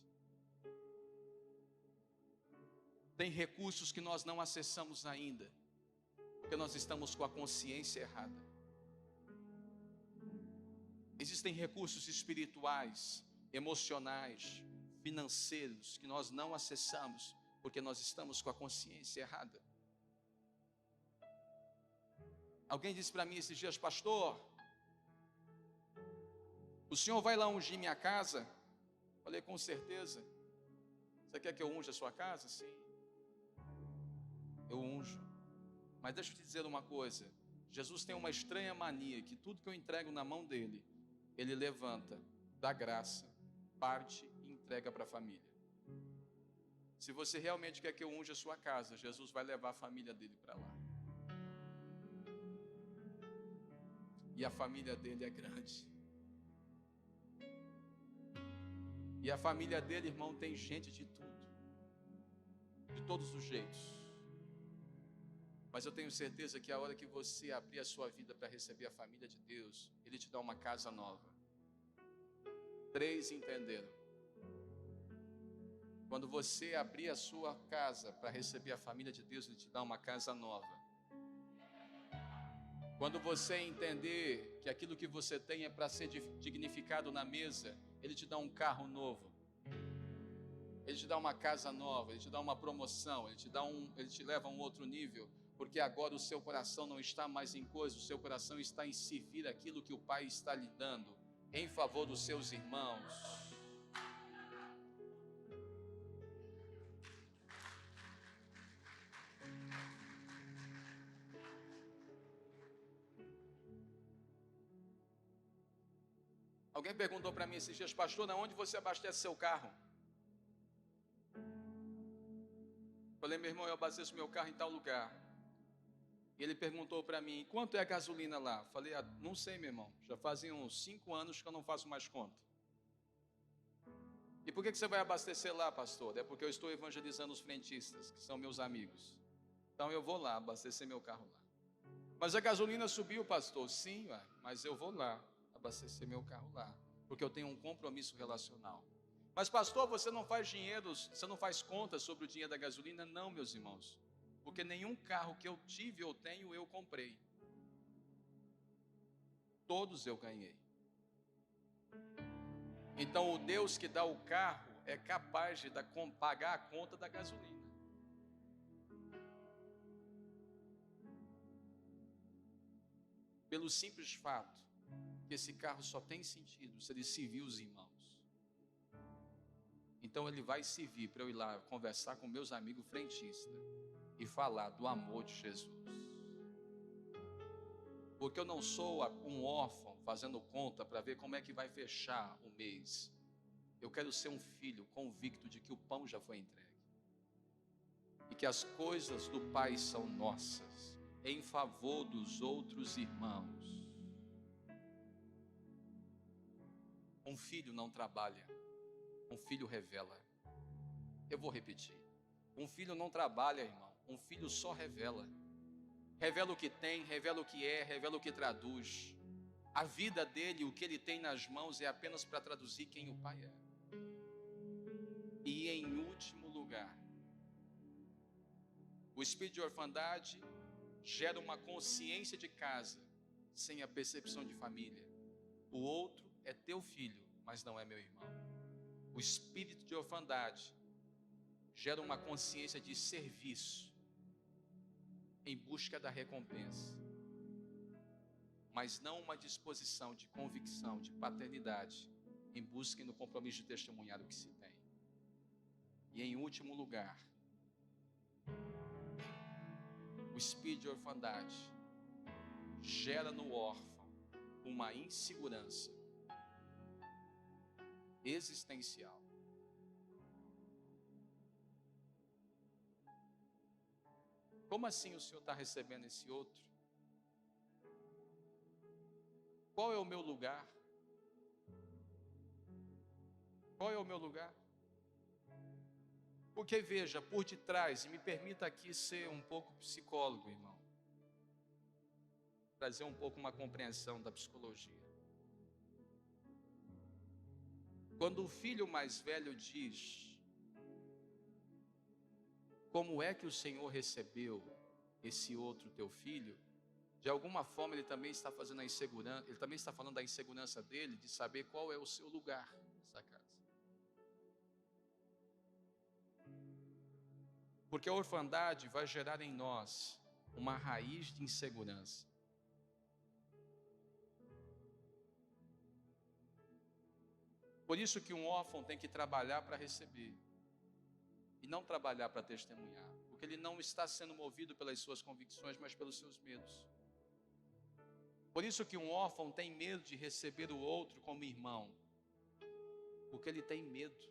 Tem recursos que nós não acessamos ainda, porque nós estamos com a consciência errada. Existem recursos espirituais, emocionais, financeiros que nós não acessamos, porque nós estamos com a consciência errada. Alguém disse para mim esses dias: pastor, o senhor vai lá ungir minha casa? Falei: com certeza. Você quer que eu unja a sua casa? Sim, eu unjo. Mas deixa eu te dizer uma coisa: Jesus tem uma estranha mania, que tudo que eu entrego na mão dele, ele levanta, dá graça, parte e entrega para a família. Se você realmente quer que eu unja a sua casa, Jesus vai levar a família dele para lá. E a família dele é grande. E a família dele, irmão, tem gente de tudo, de todos os jeitos. Mas eu tenho certeza que a hora que você abrir a sua vida para receber a família de Deus, Ele te dá uma casa nova. 3 entenderam. Quando você abrir a sua casa para receber a família de Deus, Ele te dá uma casa nova. Quando você entender que aquilo que você tem é para ser dignificado na mesa, Ele te dá um carro novo. Ele te dá uma casa nova, Ele te dá uma promoção, Ele te leva a um outro nível, porque agora o seu coração não está mais em coisas, o seu coração está em servir aquilo que o Pai está lhe dando, em favor dos seus irmãos. Alguém perguntou para mim esses dias: pastor, onde você abastece seu carro? Falei: meu irmão, eu abasteço meu carro em tal lugar. E ele perguntou para mim: quanto é a gasolina lá? Falei: não sei, meu irmão, já fazem uns 5 anos que eu não faço mais conta. E por que você vai abastecer lá, pastor? É porque eu estou evangelizando os frentistas, que são meus amigos. Então eu vou lá abastecer meu carro lá. Mas a gasolina subiu, pastor. Sim, mas eu vou lá abastecer meu carro lá, porque eu tenho um compromisso relacional. Mas pastor, você não faz dinheiro, você não faz conta sobre o dinheiro da gasolina? Não, meus irmãos, porque nenhum carro que eu tive ou tenho eu comprei. Todos eu ganhei. Então o Deus que dá o carro é capaz de pagar a conta da gasolina. Pelo simples fato que esse carro só tem sentido se ele servir os irmãos. Então ele vai servir para eu ir lá conversar com meus amigos frentistas e falar do amor de Jesus. Porque eu não sou um órfão fazendo conta para ver como é que vai fechar o mês. Eu quero ser um filho convicto de que o pão já foi entregue e que as coisas do Pai são nossas, em favor dos outros irmãos. Um filho não trabalha, um filho revela. Eu vou repetir: um filho não trabalha, irmão, um filho só revela. Revela o que tem, revela o que é, revela o que traduz. A vida dele, o que ele tem nas mãos, é apenas para traduzir quem o Pai é. E em último lugar, o espírito de orfandade gera uma consciência de casa sem a percepção de família. O outro é teu filho, mas não é meu irmão. O espírito de orfandade gera uma consciência de serviço em busca da recompensa, mas não uma disposição de convicção, de paternidade, em busca e no compromisso de testemunhar o que se tem. E em último lugar, o espírito de orfandade gera no órfão uma insegurança existencial. Como assim o senhor está recebendo esse outro? Qual é o meu lugar? Qual é o meu lugar? Porque veja, por detrás, e me permita aqui ser um pouco psicólogo, irmão, trazer um pouco uma compreensão da psicologia. Quando o filho mais velho diz: como é que o Senhor recebeu esse outro teu filho, de alguma forma ele também está fazendo a insegurança, ele também está falando da insegurança dele, de saber qual é o seu lugar nessa casa. Porque a orfandade vai gerar em nós uma raiz de insegurança. Por isso que um órfão tem que trabalhar para receber, e não trabalhar para testemunhar, porque ele não está sendo movido pelas suas convicções, mas pelos seus medos. Por isso que um órfão tem medo de receber o outro como irmão, porque ele tem medo.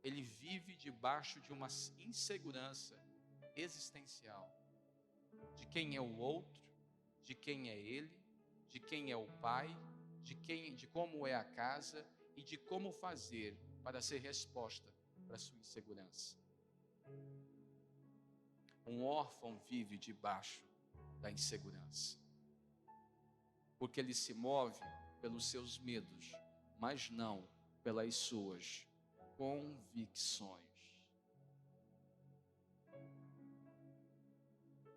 Ele vive debaixo de uma insegurança existencial, de quem é o outro, de quem é ele, de quem é o pai, de como é a casa e de como fazer para ser resposta para a sua insegurança. Um órfão vive debaixo da insegurança, porque ele se move pelos seus medos, mas não pelas suas convicções.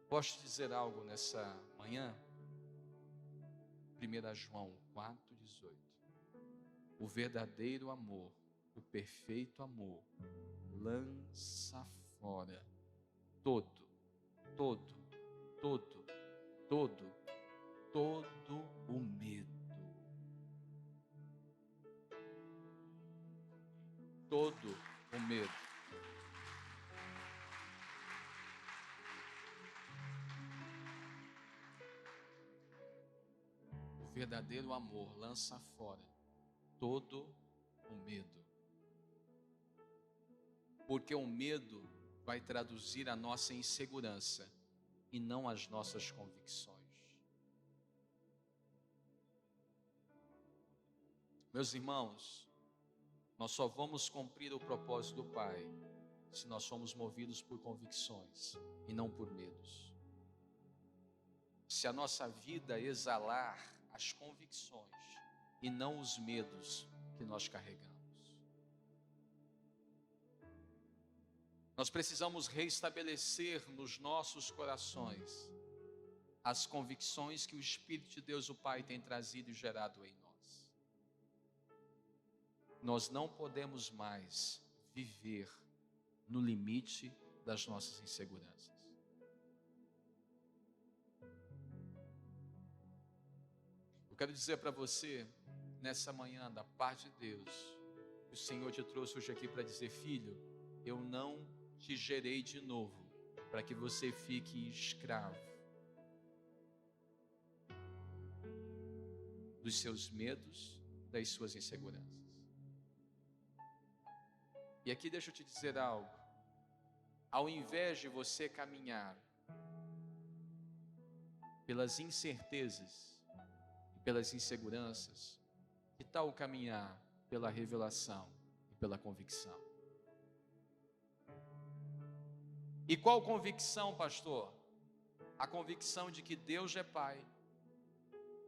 Posso te dizer algo nessa manhã? 1 João 4,18. O verdadeiro amor, o perfeito amor, lança fora todo o medo. Todo o medo. O verdadeiro amor lança fora todo o medo. Porque o medo vai traduzir a nossa insegurança e não as nossas convicções. Meus irmãos, nós só vamos cumprir o propósito do Pai se nós somos movidos por convicções e não por medos. Se a nossa vida exalar as convicções e não os medos que nós carregamos. Nós precisamos reestabelecer nos nossos corações as convicções que o Espírito de Deus, o Pai, tem trazido e gerado em nós. Nós não podemos mais viver no limite das nossas inseguranças. Eu quero dizer para você, nessa manhã, da parte de Deus, que o Senhor te trouxe hoje aqui para dizer: filho, eu não te gerei de novo para que você fique escravo dos seus medos, das suas inseguranças. E aqui deixa eu te dizer algo. Ao invés de você caminhar pelas incertezas e pelas inseguranças, que tal caminhar pela revelação e pela convicção? E qual convicção, pastor? A convicção de que Deus é Pai,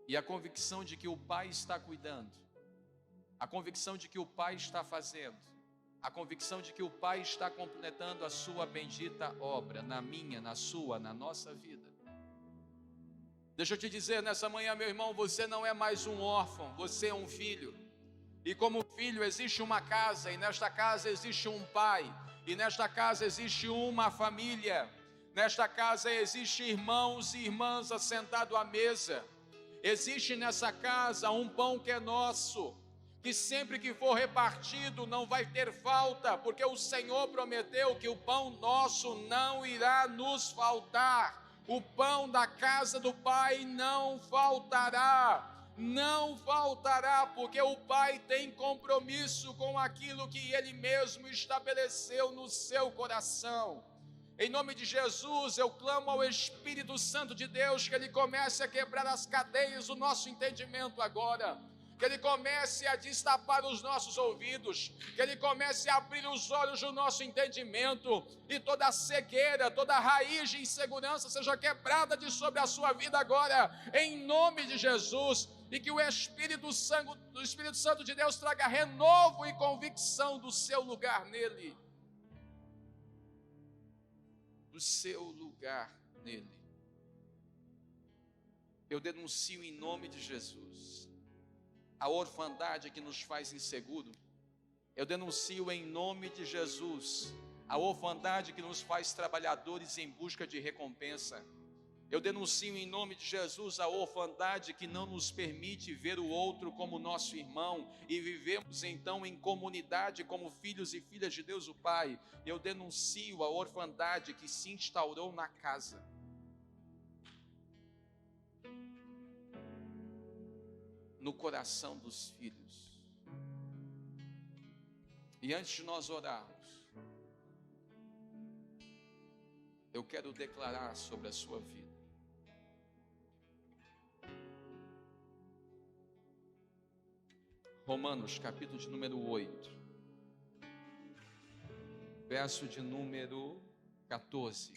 e a convicção de que o Pai está cuidando, a convicção de que o Pai está fazendo, a convicção de que o Pai está completando a sua bendita obra, na minha, na sua, na nossa vida. Deixa eu te dizer nessa manhã, meu irmão, você não é mais um órfão, você é um filho. E como filho existe uma casa, e nesta casa existe um pai, e nesta casa existe uma família, nesta casa existe irmãos e irmãs assentados à mesa. Existe nessa casa um pão que é nosso, que sempre que for repartido não vai ter falta, porque o Senhor prometeu que o pão nosso não irá nos faltar. O pão da casa do Pai não faltará, porque o Pai tem compromisso com aquilo que Ele mesmo estabeleceu no seu coração. Em nome de Jesus, eu clamo ao Espírito Santo de Deus que Ele comece a quebrar as cadeias do nosso entendimento agora. Que Ele comece a destapar os nossos ouvidos, que Ele comece a abrir os olhos do nosso entendimento, e toda a cegueira, toda a raiz de insegurança seja quebrada de sobre a sua vida agora, em nome de Jesus, e que o Espírito Santo de Deus traga renovo e convicção do seu lugar nele. do seu lugar nele. Eu denuncio em nome de Jesus a orfandade que nos faz inseguro. Eu denuncio em nome de Jesus a orfandade que nos faz trabalhadores em busca de recompensa. Eu denuncio em nome de Jesus a orfandade que não nos permite ver o outro como nosso irmão e vivemos então em comunidade como filhos e filhas de Deus o Pai. Eu denuncio a orfandade que se instaurou na casa. No coração dos filhos. E antes de nós orarmos, eu quero declarar sobre a sua vida. Romanos, capítulo de número 8, verso de número 14.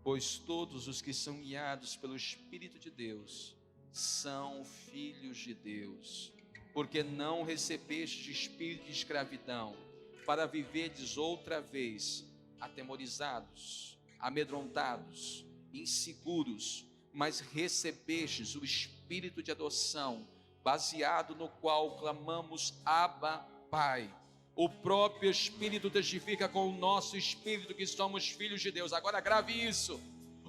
Pois todos os que são guiados pelo Espírito de Deus são filhos de Deus, porque não recebeste espírito de escravidão, para viverdes outra vez atemorizados, amedrontados, inseguros, mas recebestes o espírito de adoção, baseado no qual clamamos Abba, Pai. O próprio Espírito testifica com o nosso espírito que somos filhos de Deus. Agora grave isso.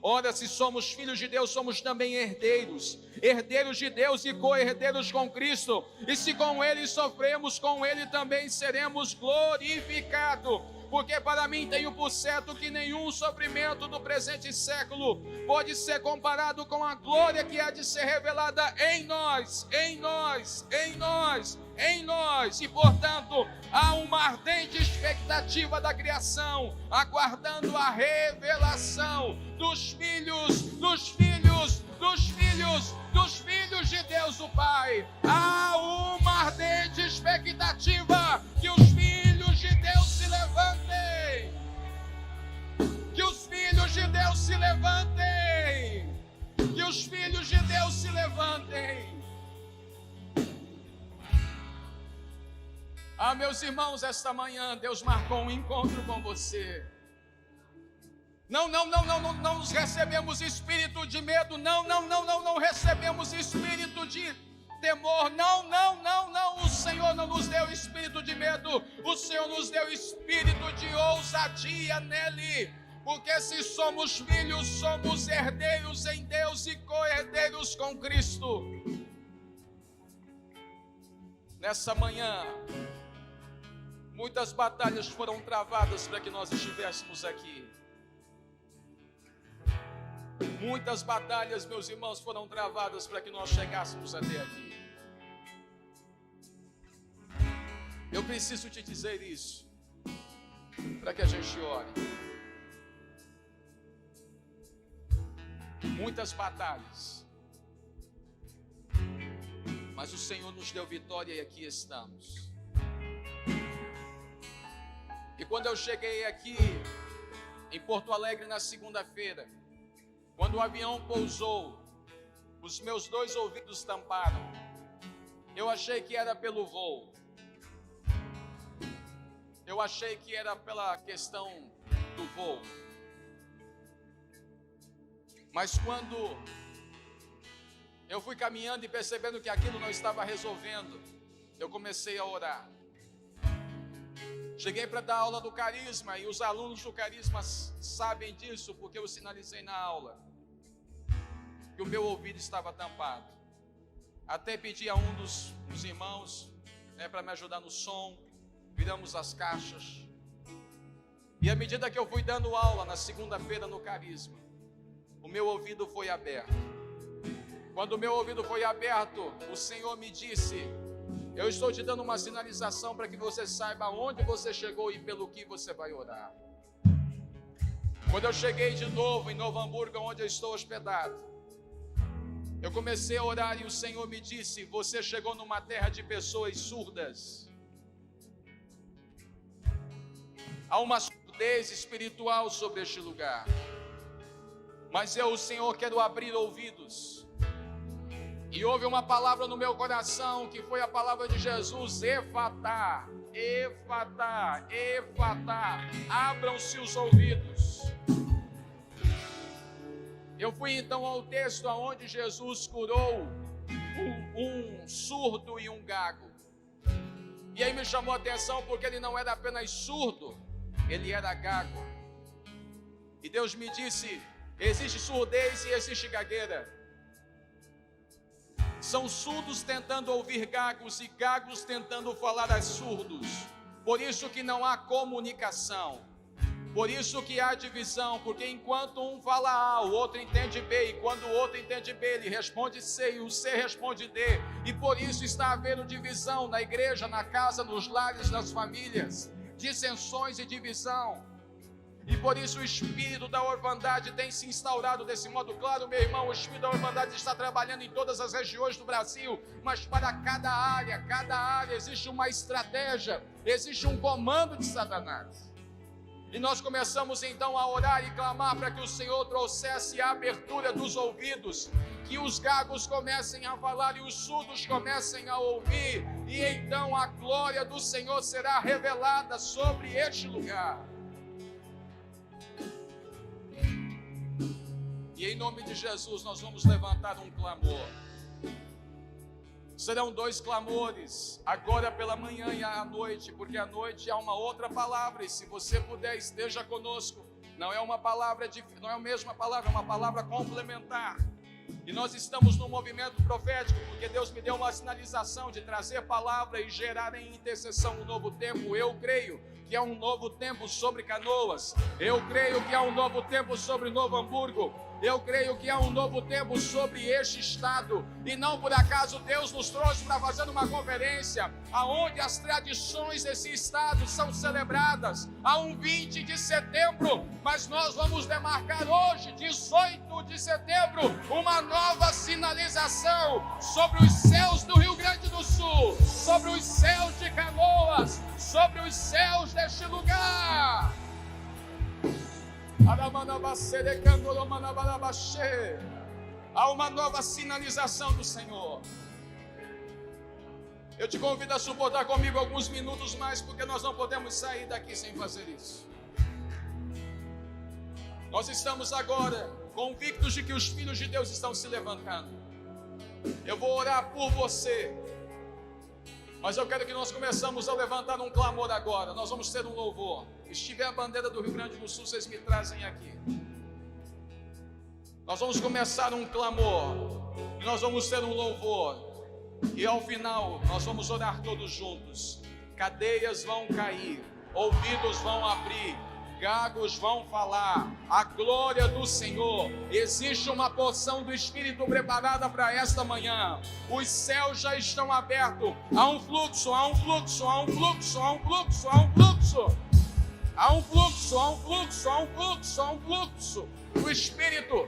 Ora, se somos filhos de Deus, somos também herdeiros, herdeiros de Deus e co-herdeiros com Cristo. E se com Ele sofremos, com Ele também seremos glorificados. Porque para mim tenho por certo que nenhum sofrimento do presente século pode ser comparado com a glória que há de ser revelada em nós, em nós, em nós, em nós. E portanto, há uma ardente expectativa da criação, aguardando a revelação dos filhos, dos filhos, dos filhos, dos filhos de Deus o Pai. Há uma ardente expectativa que os filhos de Deus se levantem. Que os filhos de Deus se levantem. Que os filhos de Deus se levantem. Ah, meus irmãos, esta manhã Deus marcou um encontro com você. Não recebemos espírito de medo, não recebemos espírito de temor, não, o Senhor não nos deu espírito de medo, o Senhor nos deu espírito de ousadia nele, porque se somos filhos, somos herdeiros em Deus e co-herdeiros com Cristo. Nessa manhã, muitas batalhas foram travadas para que nós estivéssemos aqui. Muitas batalhas, meus irmãos, foram travadas para que nós chegássemos até aqui. Eu preciso te dizer isso, para que a gente ore. Muitas batalhas, mas o Senhor nos deu vitória e aqui estamos. E quando eu cheguei aqui em Porto Alegre na segunda-feira, quando o avião pousou, os meus 2 ouvidos tamparam. Eu achei que era pelo voo. Eu achei que era pela questão do voo. Mas quando eu fui caminhando e percebendo que aquilo não estava resolvendo, eu comecei a orar. Cheguei para dar aula do carisma e os alunos do carisma sabem disso, porque eu sinalizei na aula que o meu ouvido estava tampado. Até pedi a um dos irmãos para me ajudar no som, viramos as caixas. E à medida que eu fui dando aula na segunda-feira no carisma, o meu ouvido foi aberto. Quando o meu ouvido foi aberto, o Senhor me disse: eu estou te dando uma sinalização para que você saiba onde você chegou e pelo que você vai orar. Quando eu cheguei de novo em Novo Hamburgo, onde eu estou hospedado, eu comecei a orar e o Senhor me disse: você chegou numa terra de pessoas surdas. Há uma surdez espiritual sobre este lugar. Mas eu, o Senhor, quero abrir ouvidos. E houve uma palavra no meu coração, que foi a palavra de Jesus: Efatá, Efatá, Efatá. Abram-se os ouvidos. Eu fui então ao texto onde Jesus curou um surdo e um gago. E aí me chamou a atenção porque ele não era apenas surdo, ele era gago. E Deus me disse, existe surdez e existe gagueira. São surdos tentando ouvir gagos e gagos tentando falar a surdos. Por isso que não há comunicação. Por isso que há divisão, porque enquanto um fala A, o outro entende B, e quando o outro entende B, ele responde C, e o C responde D, e por isso está havendo divisão na igreja, na casa, nos lares, nas famílias, dissensões e divisão, e por isso o espírito da orfandade tem se instaurado desse modo. Claro, meu irmão, o espírito da orfandade está trabalhando em todas as regiões do Brasil, mas para cada área existe uma estratégia, existe um comando de Satanás. E nós começamos então a orar e clamar para que o Senhor trouxesse a abertura dos ouvidos, que os gagos comecem a falar e os surdos comecem a ouvir, e então a glória do Senhor será revelada sobre este lugar. E em nome de Jesus nós vamos levantar um clamor. Serão 2 clamores, agora pela manhã e à noite, porque à noite há uma outra palavra, e se você puder, esteja conosco. Não é uma palavra, não é a mesma palavra, é uma palavra complementar. E nós estamos num movimento profético, porque Deus me deu uma sinalização de trazer palavra e gerar em intercessão um novo tempo. Eu creio que há um novo tempo sobre Canoas. Eu creio que há um novo tempo sobre Novo Hamburgo. Eu creio que há um novo tempo sobre este estado, e não por acaso Deus nos trouxe para fazer uma conferência aonde as tradições desse estado são celebradas a um 20 de setembro, mas nós vamos demarcar hoje, 18 de setembro, uma nova sinalização sobre os céus do Rio Grande do Sul, sobre os céus de Canoas, sobre os céus deste lugar. Há uma nova sinalização do Senhor. Eu te convido a suportar comigo alguns minutos mais, porque nós não podemos sair daqui sem fazer isso. Nós estamos agora convictos de que os filhos de Deus estão se levantando. Eu vou orar por você, mas eu quero que nós começamos a levantar um clamor agora. Nós vamos ter um louvor. Se tiver a bandeira do Rio Grande do Sul, vocês me trazem aqui. Nós vamos começar um clamor, e nós vamos ter um louvor, e ao final nós vamos orar todos juntos. Cadeias vão cair, ouvidos vão abrir, gagos vão falar, a glória do Senhor. Existe uma porção do Espírito preparada para esta manhã. Os céus já estão abertos. Há um fluxo, há um fluxo, há um fluxo, há um fluxo, há um fluxo. Há um fluxo, há um fluxo, há um fluxo, há um fluxo do Espírito.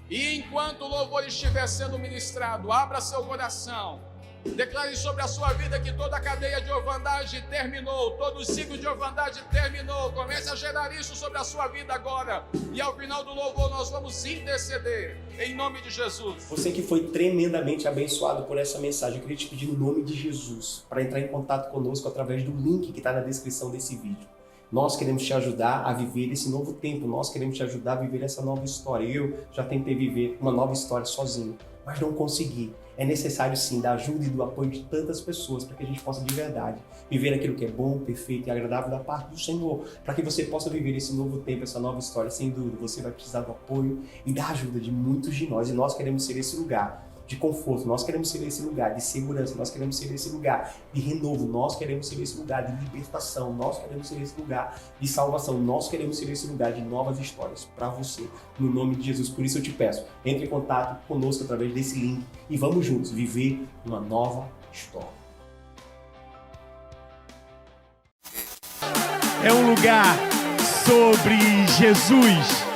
E enquanto o louvor estiver sendo ministrado, abra seu coração. Declare sobre a sua vida que toda a cadeia de orfandade terminou, todo o ciclo de orfandade terminou. Comece a gerar isso sobre a sua vida agora. E ao final do louvor nós vamos interceder, em nome de Jesus. Você que foi tremendamente abençoado por essa mensagem, eu queria te pedir no nome de Jesus, para entrar em contato conosco através do link que está na descrição desse vídeo. Nós queremos te ajudar a viver esse novo tempo, nós queremos te ajudar a viver essa nova história. Eu já tentei viver uma nova história sozinho, mas não consegui. É necessário sim da ajuda e do apoio de tantas pessoas para que a gente possa de verdade viver aquilo que é bom, perfeito e agradável da parte do Senhor, para que você possa viver esse novo tempo, essa nova história. Sem dúvida, você vai precisar do apoio e da ajuda de muitos de nós, e nós queremos ser esse lugar de conforto, nós queremos ser esse lugar de segurança, nós queremos ser esse lugar de renovo, nós queremos ser esse lugar de libertação, nós queremos ser esse lugar de salvação, nós queremos ser esse lugar de novas histórias para você, no nome de Jesus. Por isso eu te peço, entre em contato conosco através desse link e vamos juntos viver uma nova história. É um lugar sobre Jesus.